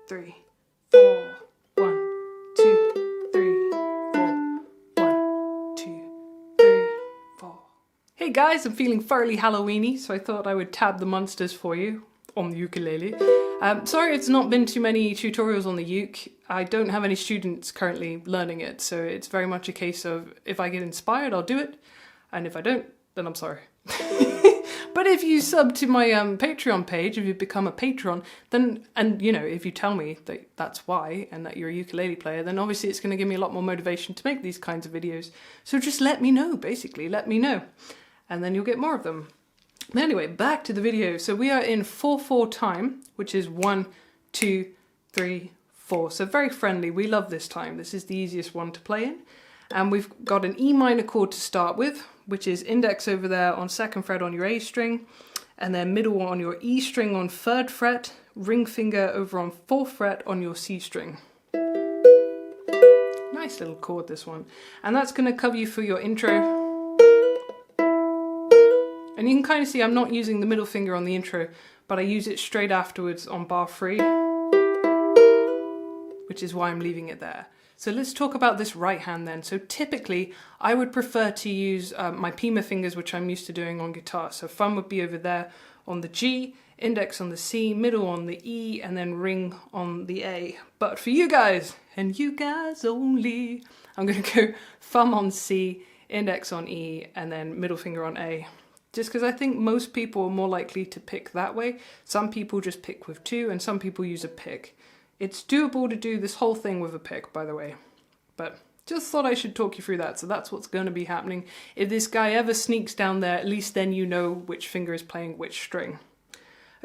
3, 4. 1, 2, 3, 4. 1, 2, 3, 4. Hey guys, I'm feeling fairly Halloweeny, so I thought I would tab the Munsters for you on the ukulele. Sorry it's not been too many tutorials on the uke. I don't have any students currently learning it, so it's very much a case of if I get inspired, I'll do it, and if I don't, then I'm sorry. But if you sub to my Patreon page, if you become a patron, then, and you know, if you tell me that that's why, and that you're a ukulele player, then obviously it's going to give me a lot more motivation to make these kinds of videos. So just let me know, basically, let me know. And then you'll get more of them. But anyway, back to the video. So we are in 4/4 time, which is 1, 2, 3, 4. So very friendly, we love this time. This is the easiest one to play in. And we've got an E minor chord to start with, which is index over there on 2nd fret on your A string, and then middle on your E string on 3rd fret, ring finger over on 4th fret on your C string. Nice little chord, this one. And that's going to cover you for your intro. And you can kind of see I'm not using the middle finger on the intro, but I use it straight afterwards on bar 3, which is why I'm leaving it there. So let's talk about this right hand then. So typically I would prefer to use my Pima fingers, which I'm used to doing on guitar. So thumb would be over there on the G, index on the C, middle on the E, and then ring on the A. But for you guys, and you guys only, I'm going to go thumb on C, index on E, and then middle finger on A. Just because I think most people are more likely to pick that way. Some people just pick with 2, and some people use a pick. It's doable to do this whole thing with a pick, by the way. But just thought I should talk you through that. So that's what's going to be happening. If this guy ever sneaks down there, at least then you know which finger is playing which string.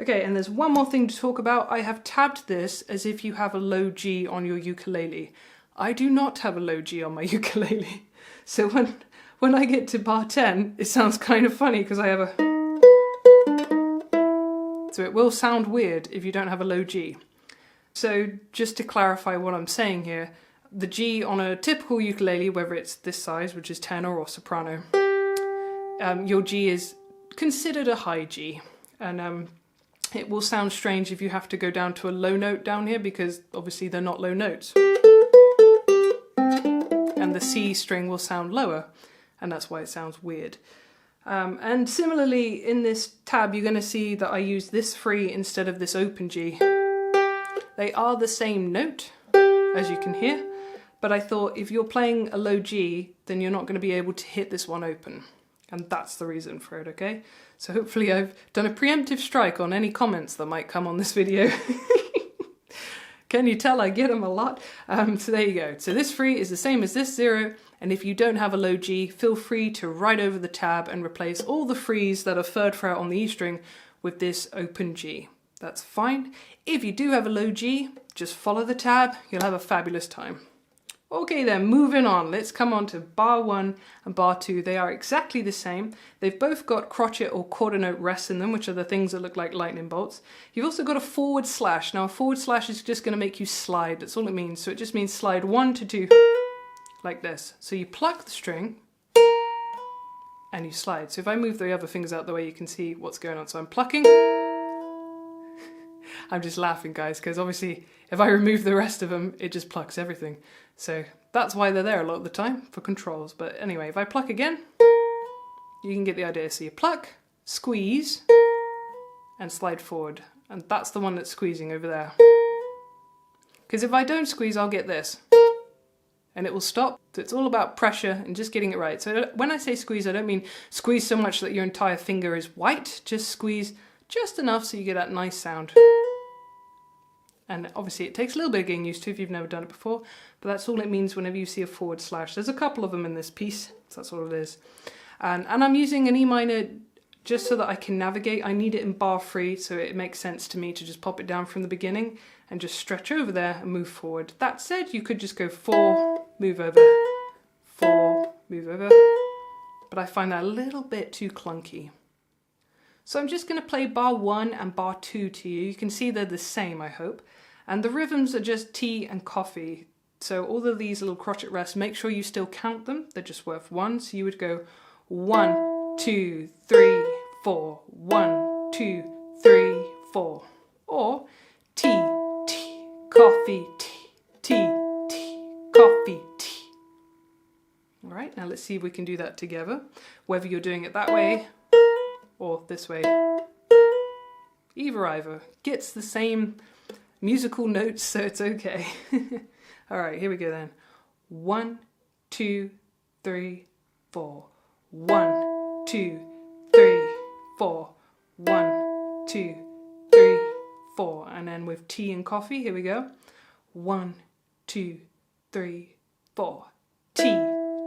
Okay, and there's one more thing to talk about. I have tabbed this as if you have a low G on your ukulele. I do not have a low G on my ukulele. So when I get to bar 10, it sounds kind of funny because I have a... So it will sound weird if you don't have a low G. So just to clarify what I'm saying here, the G on a typical ukulele, whether it's this size, which is tenor or soprano, your G is considered a high G. And it will sound strange if you have to go down to a low note down here, because obviously they're not low notes. And the C string will sound lower, and that's why it sounds weird. And similarly, in this tab, you're going to see that I use this free instead of this open G. They are the same note, as you can hear, but I thought if you're playing a low G, then you're not going to be able to hit this one open. And that's the reason for it, okay? So hopefully I've done a preemptive strike on any comments that might come on this video. Can you tell I get them a lot? So there you go. So this free is the same as this 0, and if you don't have a low G, feel free to write over the tab and replace all the frees that are 3rd fret on the E string with this open G. That's fine. If you do have a low G, just follow the tab, you'll have a fabulous time. Okay then, moving on, let's come on to bar 1 and bar 2. They are exactly the same. They've both got crotchet or quarter note rests in them, which are the things that look like lightning bolts. You've also got a forward slash. Now a forward slash is just going to make you slide, that's all it means. So it just means slide 1 to 2, like this. So you pluck the string, and you slide. So if I move the other fingers out the way, you can see what's going on. So I'm plucking. I'm just laughing, guys, because obviously if I remove the rest of them, it just plucks everything. So that's why they're there a lot of the time, for controls. But anyway, if I pluck again, you can get the idea. So you pluck, squeeze, and slide forward. And that's the one that's squeezing over there. Because if I don't squeeze, I'll get this. And it will stop. So it's all about pressure and just getting it right. So when I say squeeze, I don't mean squeeze so much that your entire finger is white. Just squeeze just enough so you get that nice sound. And obviously it takes a little bit of getting used to if you've never done it before, but that's all it means whenever you see a forward slash. There's a couple of them in this piece, so that's all it is. And I'm using an E minor just so that I can navigate. I need it in bar 3, so it makes sense to me to just pop it down from the beginning and just stretch over there and move forward. That said, you could just go 4, move over, 4, move over, but I find that a little bit too clunky. So I'm just going to play bar 1 and bar 2 to you. You can see they're the same, I hope. And the rhythms are just tea and coffee. So all of these little crotchet rests, make sure you still count them. They're just worth 1. So you would go 1, 2, 3, 4. 1, 2, 3, 4. Or tea, tea, coffee, tea, tea, tea, coffee, tea. All right, now let's see if we can do that together, whether you're doing it that way or this way. Either gets the same musical notes, so it's okay. All right, here we go then. 1, 2, 3, 4. 1, 2, 3, 4. 1, 2, 3, 4. And then with tea and coffee, here we go. 1, 2, 3, 4. Tea,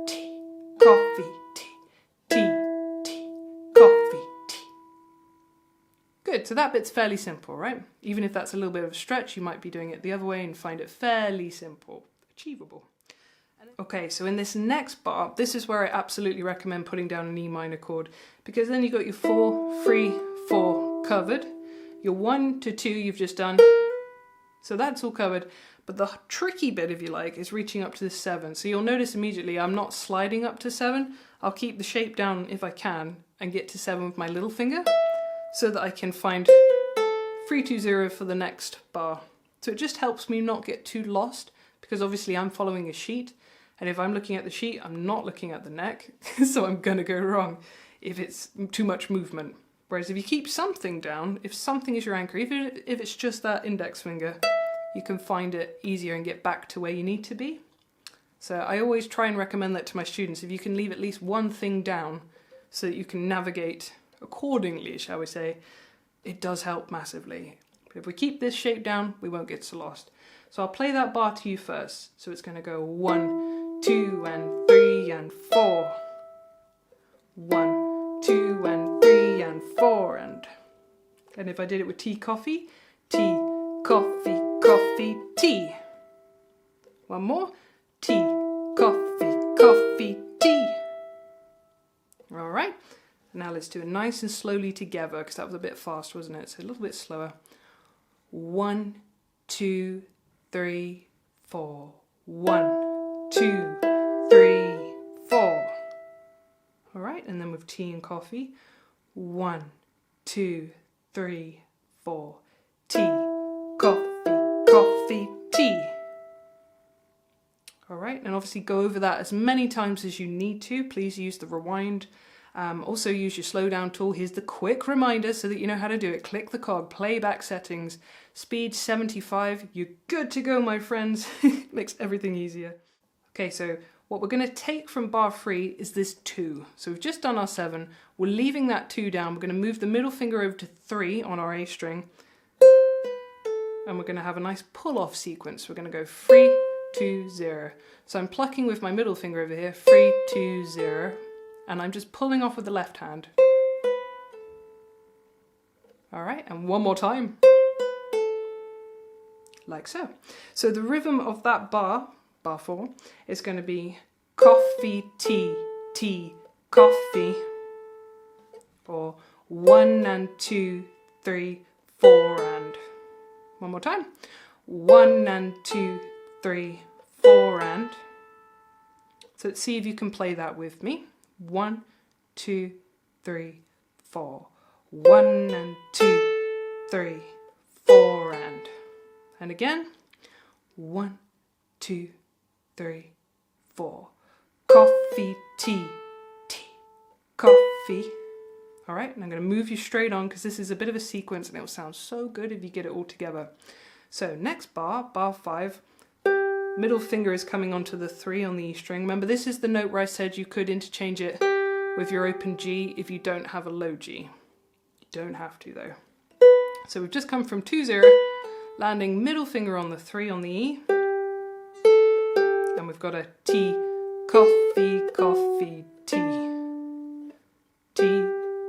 tea, coffee, tea, tea, tea, coffee, tea. Good, so that bit's fairly simple, right? Even if that's a little bit of a stretch, you might be doing it the other way and find it fairly simple, achievable. Okay, so in this next bar, this is where I absolutely recommend putting down an E minor chord, because then you've got your 4, 3, 4 covered. Your 1 to 2 you've just done, so that's all covered. But the tricky bit, if you like, is reaching up to the 7. So you'll notice immediately I'm not sliding up to 7. I'll keep the shape down if I can and get to 7 with my little finger so that I can find 3, 2, 0 for the next bar. So it just helps me not get too lost, because obviously I'm following a sheet, and if I'm looking at the sheet, I'm not looking at the neck, so I'm gonna go wrong if it's too much movement. Whereas if you keep something down, if something is your anchor, even if it's just that index finger, you can find it easier and get back to where you need to be. So I always try and recommend that to my students. If you can leave at least one thing down so that you can navigate accordingly, shall we say, it does help massively. But if we keep this shape down, we won't get so lost. So I'll play that bar to you first. So it's going to go 1, 2, and 3, and 4. 1, 2, and 3, and 4, and if I did it with tea, coffee, coffee, coffee, tea. One more, tea, coffee, coffee, tea. All right, now let's do it nice and slowly together, because that was a bit fast, wasn't it? So a little bit slower. 1, 2, 3, 4. 1, 2, 3, 4. All right, and then with tea and coffee. 1, 2, 3, 4. Tea, coffee, coffee, tea. All right, and obviously go over that as many times as you need to. Please use the rewind. Also use your slow down tool. Here's the quick reminder so that you know how to do it. Click the cog, playback settings, speed 75. You're good to go, my friends. Makes everything easier. Okay, so what we're going to take from bar 3 is this 2. So we've just done our 7. We're leaving that 2 down. We're going to move the middle finger over to 3 on our A string. And we're going to have a nice pull-off sequence. We're going to go 3, 2, 0. So I'm plucking with my middle finger over here, 3, 2, 0. And I'm just pulling off with the left hand. All right, and one more time. Like so. So the rhythm of that bar 4, is going to be coffee, tea, tea, coffee. Or 1 and 2, 3, 4 and. One more time. 1 and 2, 3, 4 and. So let's see if you can play that with me. 1, 2, 3, 4. 1 and 2, 3, 4 and. And again. 1, 2, 3, 4. Coffee, tea, tea, coffee. All right, and I'm going to move you straight on because this is a bit of a sequence and it will sound so good if you get it all together. So next bar, bar 5, middle finger is coming onto the 3 on the E string. Remember, this is the note where I said you could interchange it with your open G if you don't have a low G. You don't have to though. So we've just come from 2, 0, landing middle finger on the 3 on the E. And we've got a tea, coffee, coffee, tea. Tea,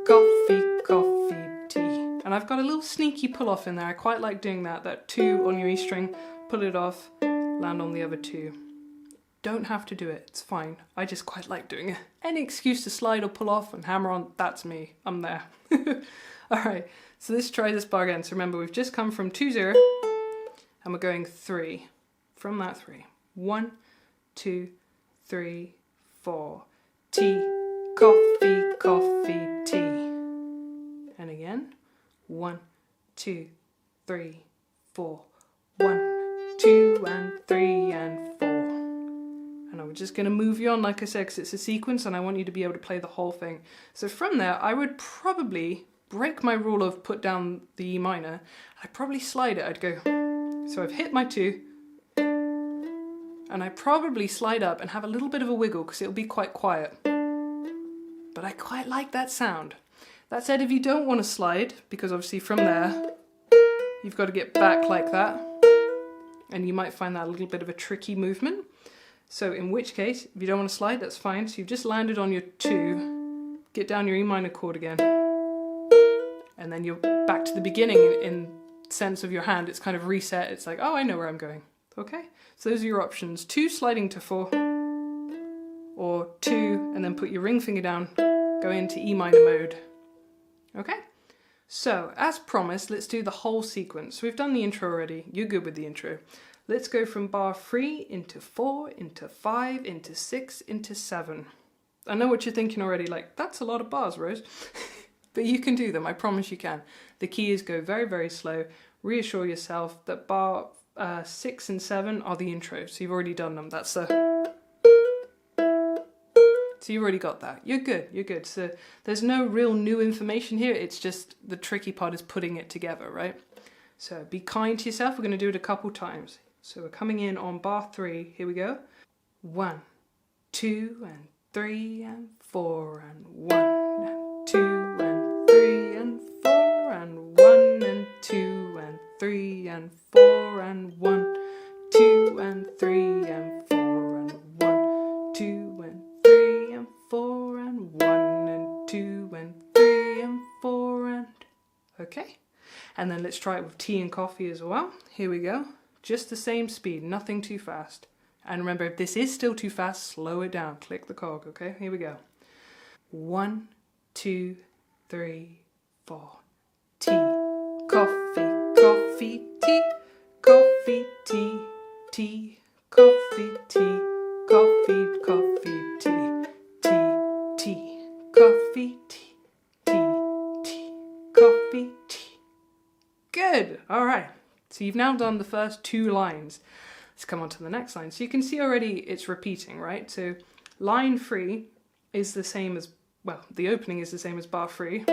coffee, coffee, tea. And I've got a little sneaky pull off in there. I quite like doing that. That 2 on your E string, pull it off, land on the other 2. Don't have to do it, it's fine. I just quite like doing it. Any excuse to slide or pull off and hammer on, that's me. I'm there. Alright, so let's try this bar again. So remember, we've just come from 2, 0, and we're going 3. From that 3. 1, 2, 3, 4. Tea, coffee, coffee, tea. And again. 1, 2, 3, 4. 1, 2 and 3 and 4. And I'm just going to move you on, like I said, because it's a sequence and I want you to be able to play the whole thing. So from there, I would probably break my rule of put down the E minor. I'd probably slide it. I'd go, so I've hit my 2, and I probably slide up and have a little bit of a wiggle because it'll be quite quiet. But I quite like that sound. That said, if you don't want to slide, because obviously from there, you've got to get back like that, and you might find that a little bit of a tricky movement. So in which case, if you don't want to slide, that's fine. So you've just landed on your 2, get down your E minor chord again, and then you're back to the beginning in sense of your hand. It's kind of reset. It's like, oh, I know where I'm going. Okay, so those are your options. 2 sliding to 4, or 2 and then put your ring finger down, go into E minor mode. Okay, so as promised, let's do the whole sequence. We've done the intro already. You're good with the intro. Let's go from bar 3 into 4, into 5, into 6, into 7. I know what you're thinking already, like, that's a lot of bars, Rose. But you can do them, I promise you can. The key is go very, very slow. Reassure yourself that bar 6 and 7 are the intro, so you've already done them. That's the... So you've already got that. You're good, you're good. So there's no real new information here, it's just the tricky part is putting it together, right? So be kind to yourself, we're going to do it a couple times. So we're coming in on bar 3, here we go. 1, 2 and 3 and 4 and 1 and 2 and 3 and 4 and 1 and 2 and 3 and 4 and 1, 2 and 3 and 4 and 1, 2 and 3 and 4 and 1 and 2 and 3 and 4 and... Okay, and then let's try it with tea and coffee as well. Here we go. Just the same speed, nothing too fast. And remember, if this is still too fast, slow it down. Click the cog, okay? Here we go. 1, 2, 3, 4. Tea, coffee, coffee, tea, coffee, tea, tea, coffee, tea, coffee, coffee, tea, tea, tea, coffee, tea, tea, tea, coffee, tea. Good, all right. So you've now done the first 2 lines. Let's come on to the next line. So you can see already it's repeating, right? So line 3 is the same as, well, the opening is the same as bar 3.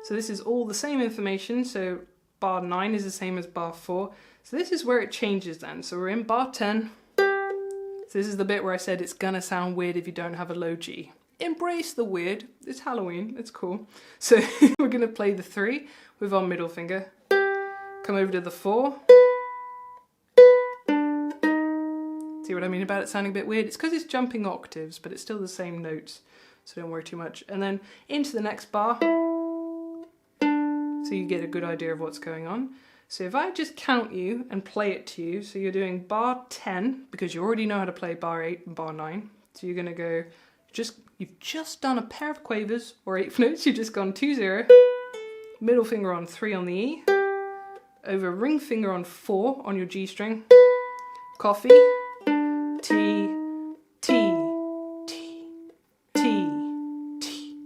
So this is all the same information. So bar 9 is the same as bar 4. So this is where it changes then. So we're in bar 10. So this is the bit where I said it's gonna sound weird if you don't have a low G. Embrace the weird. It's Halloween, it's cool. So we're gonna play the 3 with our middle finger. Come over to the 4. See what I mean about it sounding a bit weird? It's because it's jumping octaves, but it's still the same notes, so don't worry too much. And then into the next bar, so you get a good idea of what's going on. So if I just count you and play it to you, so you're doing bar 10, because you already know how to play bar 8 and bar 9. So you're gonna go, you've just done a pair of quavers, or 8th notes, you've just gone 2, 0, middle finger on 3 on the E, over ring finger on 4 on your G string, coffee, T, T, T, T, T.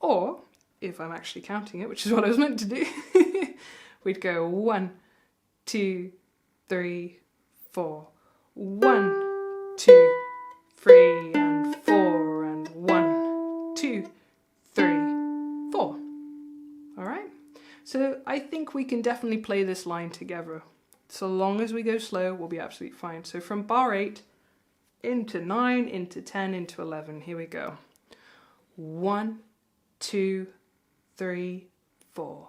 Or, if I'm actually counting it, which is what I was meant to do, we'd go 1, 2, 3, 4, 1, 2, 3, and 4, and 1, 2, 3, 4. Alright? So I think we can definitely play this line together. So long as we go slow, we'll be absolutely fine. So from bar 8 into 9, into 10, into 11. Here we go. 1, 2, 3, 4.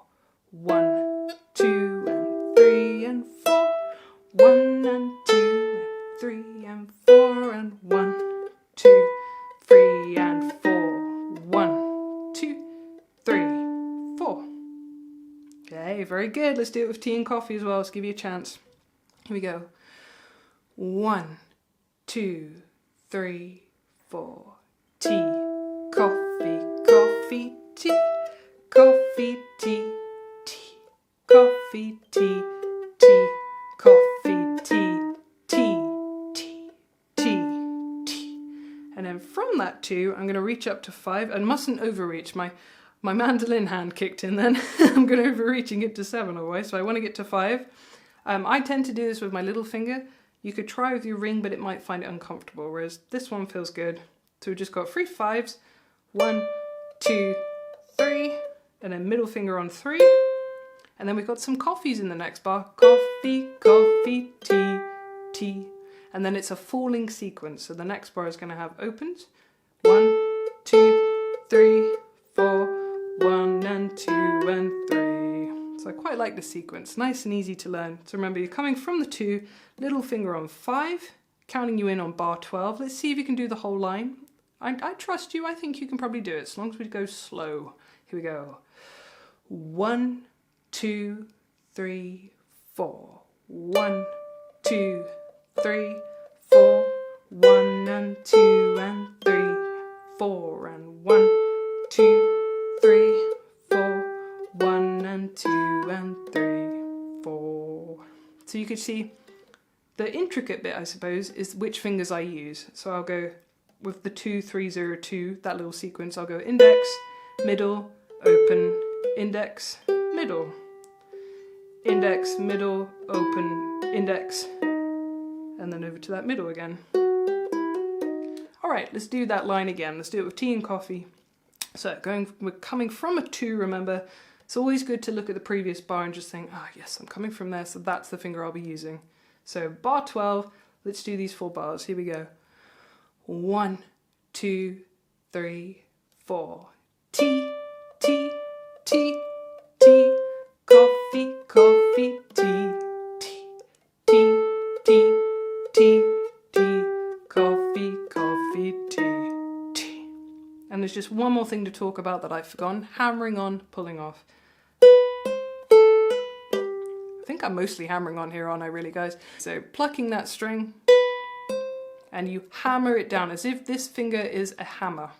1, 2, and 3, and 4. 1, and 2, and 3, and 4, and 1, 2, 3, and 4. 1, 2, 3, 4. Okay, very good. Let's do it with tea and coffee as well. Let's give you a chance. Here we go. 1, 2, 3, 4. Tea, coffee, coffee, tea, coffee, tea, tea, coffee, tea, tea, coffee, tea, tea, tea, tea, tea. And then from that 2, I'm going to reach up to 5 and mustn't overreach. My mandolin hand kicked in then. I'm going to overreaching it to 7 otherwise, so I want to get to 5. I tend to do this with my little finger. You could try with your ring, but it might find it uncomfortable, whereas this one feels good. So we've just got 3 5s, 1, 2, 3, and then middle finger on 3. And then we've got some coffees in the next bar. Coffee, coffee, tea, tea. And then it's a falling sequence. So the next bar is going to have opens. 1, 2, 3, 4, 1 and 2 and 3. So I quite like the sequence. Nice and easy to learn. So remember, you're coming from the 2, little finger on 5, counting you in on bar 12. Let's see if you can do the whole line. I trust you. I think you can probably do it, as long as we go slow. Here we go. 1, 2, 3, 4. 1, 2, 3, 4. 1 and 2 and 3, 4 and 1, 2, 3, 4. 1 and 2 and 3, 4. So you could see the intricate bit, I suppose, is which fingers I use. So I'll go with the 2, 3, 0, 2, that little sequence. I'll go index, middle, open, index, middle, index, middle, open, index, and then over to that middle again. Alright, let's do that line again. Let's do it with tea and coffee. So we're coming from a 2, remember. It's always good to look at the previous bar and just think, yes, I'm coming from there, so that's the finger I'll be using. So bar 12, let's do these 4 bars. Here we go. 1, 2, 3, 4. Tea, tea, tea, tea. Coffee, coffee, tea, tea, tea, tea, tea, tea. Coffee, coffee, tea, tea. And there's just one more thing to talk about that I've forgotten. Hammering on, pulling off. I think I'm mostly hammering on here, aren't I, really, guys? So plucking that string, and you hammer it down as if this finger is a hammer.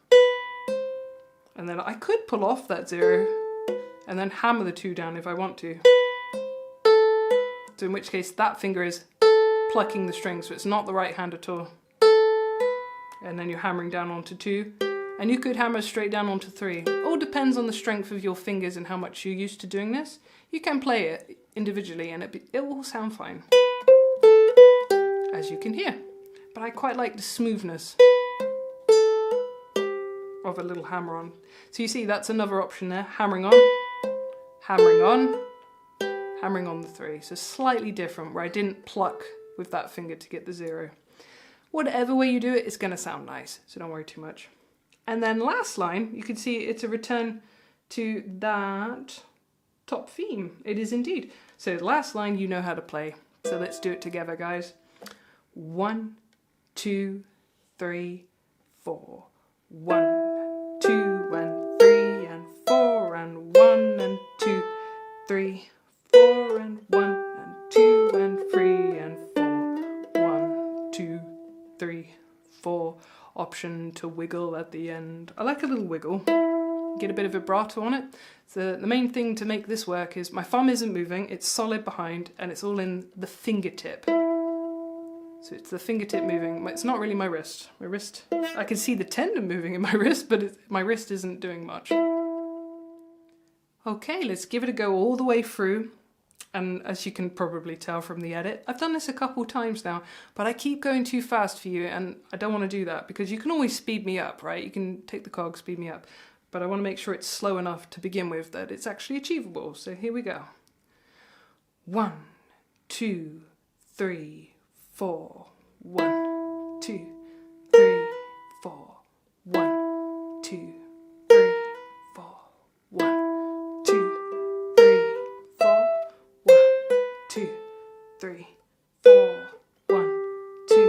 And then I could pull off that 0 and then hammer the 2 down if I want to. So in which case that finger is plucking the string, so it's not the right hand at all. And then you're hammering down onto 2. And you could hammer straight down onto 3. All depends on the strength of your fingers and how much you're used to doing this. You can play it individually and it will sound fine, as you can hear. But I quite like the smoothness of a little hammer on. So you see, that's another option there. Hammering on, hammering on, hammering on the 3. So slightly different, where I didn't pluck with that finger to get the 0. Whatever way you do it, it's going to sound nice, so don't worry too much. And then last line, you can see it's a return to that top theme. It is indeed. So last line, you know how to play. So let's do it together, guys. 1, 2, 3, 4. 1, 2 and 3 and 4 and 1 and 2, 3, 4 and 1 and 2 and 3 and 4. 1, 2, 3, 4. Option to wiggle at the end. I like a little wiggle. Get a bit of vibrato on it. So the main thing to make this work is my thumb isn't moving, it's solid behind, and it's all in the fingertip. So it's the fingertip moving. It's not really my wrist. My wrist, I can see the tendon moving in my wrist, but my wrist isn't doing much. Okay, let's give it a go all the way through. And as you can probably tell from the edit, I've done this a couple times now, but I keep going too fast for you, and I don't want to do that, because you can always speed me up, right? You can take the cog, speed me up, but I want to make sure it's slow enough to begin with that it's actually achievable. So here we go. 1, 2, 3, 4. 1, 2, 3, 4. 1, 2, 3, 4. 1, 2, 3, 4. 1, 2, 3, 4. 1, 2,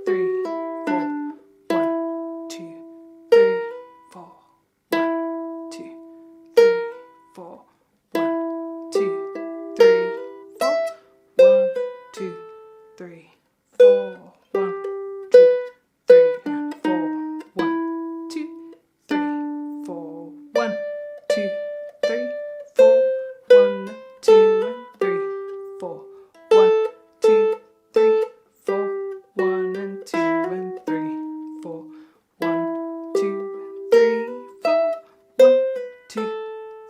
3, 4. 1, 2, 3, 4. 1, 2, 3, 4. 1, 2, 3, 4. 1, 2, 3, 4. 1, 2, 3, and 4. 1, 2, 3, 4. 1, 2, 3, 4. 1, 2, and 3, 4. 1, 2, 3, 4. 1 and 2 and 3, 4. 1, 2, 3, 4. 1, 2,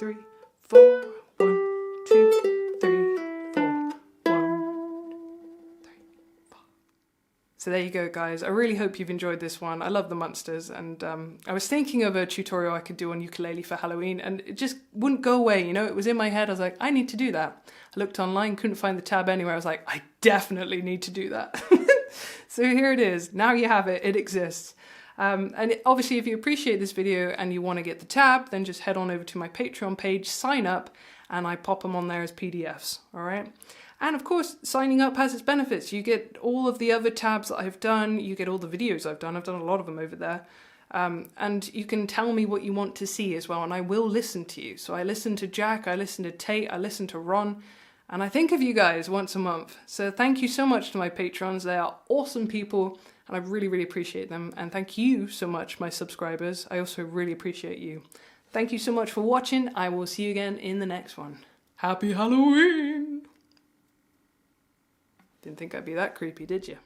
3, 4. 1, 2, 3, 4. 1, 3, 4. So there you go, guys. I really hope you've enjoyed this one. I love the Munsters, and I was thinking of a tutorial I could do on ukulele for Halloween, and it just wouldn't go away, you know? It was in my head. I was like, I need to do that. I looked online, couldn't find the tab anywhere. I was like, I definitely need to do that. So here it is. Now you have it. It exists. Obviously, if you appreciate this video and you want to get the tab, then just head on over to my Patreon page, sign up, and I pop them on there as PDFs, all right? And of course, signing up has its benefits. You get all of the other tabs that I've done, you get all the videos I've done a lot of them over there, and you can tell me what you want to see as well, and I will listen to you. So I listen to Jack, I listen to Tate, I listen to Ron, and I think of you guys once a month. So thank you so much to my patrons. They are awesome people, and I really, really appreciate them. And thank you so much, my subscribers. I also really appreciate you. Thank you so much for watching. I will see you again in the next one. Happy Halloween! Didn't think I'd be that creepy, did you?